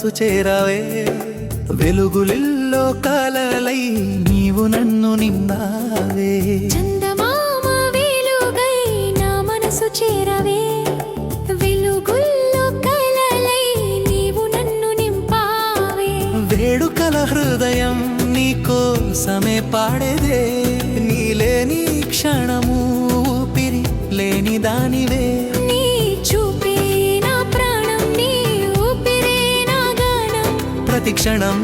మనసు చేరావే వెలుగులిల్లో కలలై నీవు నన్ను నిందావే చందమామ వెలుగై నా మనసు చేరావే వెలుగుల్లో కలలై నీవు నన్ను నింపావే వేడుకల హృదయం నీకోసమే పాడేదే నీలేని క్షణము ఊపిరి లేని దానివే నీ చూపే నా ప్రాణం నీ ఊపిరే నా గానం ప్రతి క్షణం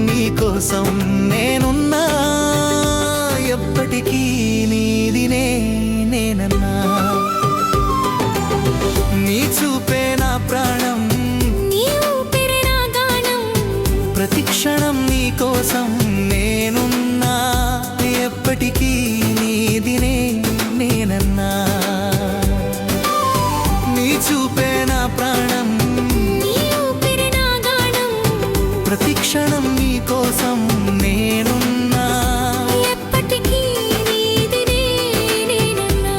నీకోసం నేనున్నా ఎప్పటికీ నీదినే నేనన్నా నీ చూపే నా ప్రాణం నీ ఊపిరే నా గానం ప్రతి క్షణం నీకోసం నేనున్నా ఎప్పటికీ నీదినే నేనన్నా నీ చూపే నా ప్రాణం నీ ఊపిరే నా గానం ప్రతి క్షణం నీకోసం నేనున్నా ఎప్పటికీ నీదినే నేనన్నా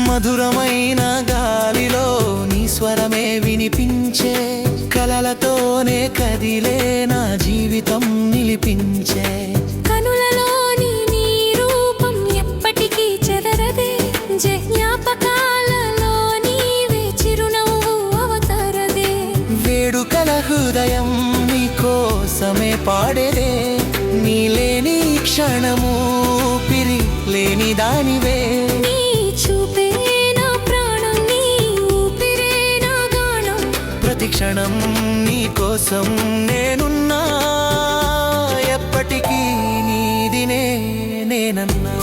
మధురమైన గాలిలో నీ స్వరమే వినిపించే కలలతోనే కదిలే నా జీవితం నిలిపించే కనులలోని నీ రూపం ఎప్పటికీ చెదరదే జ్ఞాపకాలలో నీవే చిరునవ్వు అవతరదే వేడుకల హృదయం నీకోసమే పాడేదే నీలేని క్షణము పిరి లేని దానివే నీ చూపే నా ప్రాణం నీ ఊపిరే నా గానం ప్రతి క్షణం నీకోసం నేనున్నా ఎప్పటికీ నీదినే నేనన్నా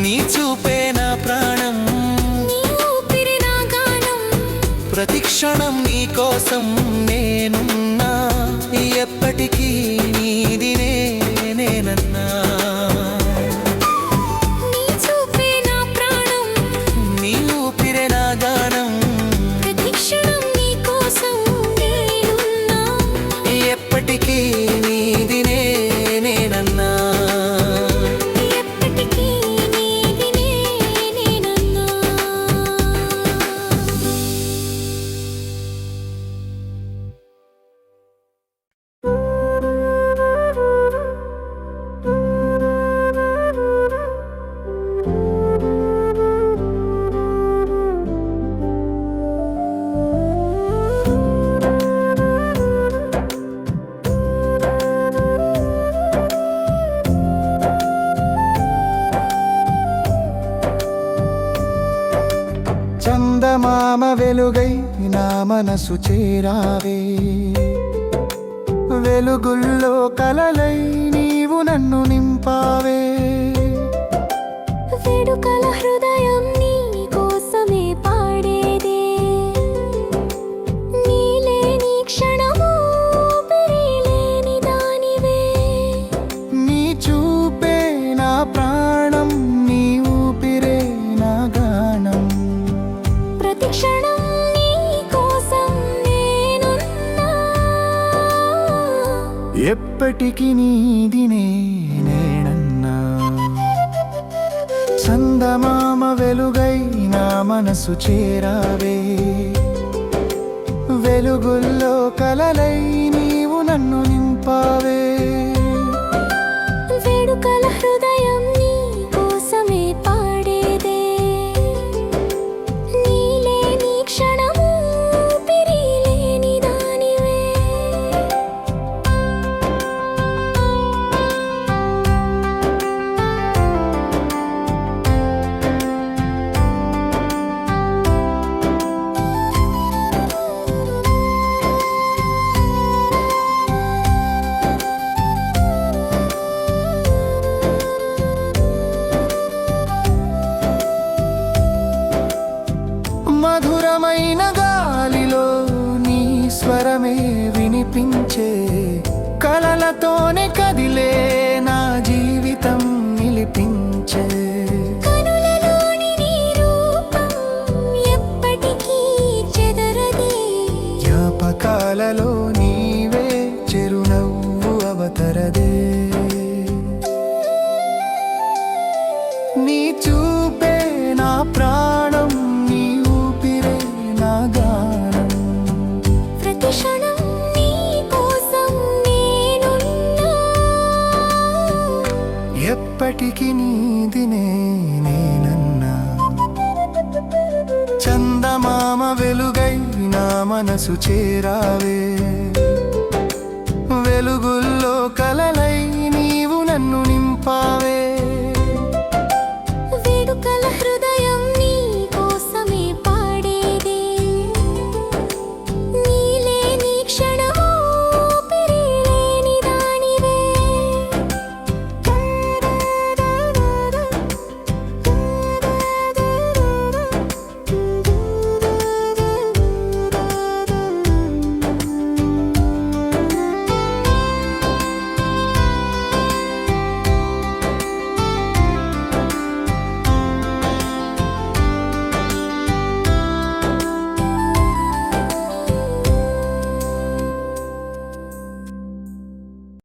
నీ చూపే నా ప్రాణం నీ ఊపిరే నా గానం ప్రతి క్షణం నీకోసం నేనున్నా ఎప్పటికీ నీదినే నేనన్నా నీ చూపే నా ప్రాణం నీ ఊపిరే నా గానం ప్రతి క్షణం నీకోసం నేనున్నా ఎప్పటికీ నీదినే నేనన్నా ఎప్పటికీ నీదినే నేనన్నా చందమామ వెలుగై నా మనసు చేరావే వెలుగుల్లో కలలై నీవు నన్ను నింపావే వేడుకల హృదయం నీ కోసమే పాడేదే నీలేని క్షణము ఊపిరి లేని దానివే నీ చూపే నా ప్రాణం నీ ఊపిరే నా గానం ప్రతి క్షణం నీ కోసం నేనున్నా ఎప్పటికి నీదినే నేనన్నా చందమామ వెలుగై నా మనసు చేరావే వెలుగుల్లో కలలై నీవు నన్ను నింపావే వేడుకల హృదయం నీ కోసమే పాడేదే నీలేని క్షణము ఊపిరి లేని దానివే మధురమైన గాలిలో నీ స్వరమే వినిపించే కలలతోనే కదిలే నా జీవితం కరుణించే కనులలోని నీ రూపం ఎప్పటికీ చెదరదే జ్ఞాపకాలలో నీవే చిరునవ్వు అవతరదే నీ చూపే నా ప్రాణం నీ ఊపిరే నా గానం ప్రతి క్షణం నీ కోసం నేనున్నా ఎప్పటికీ నీది నేనన్నా చందమామ వెలుగై నా మనసు చేరావే వెలుగుల్లో కలలై నీవు నన్ను నింపావే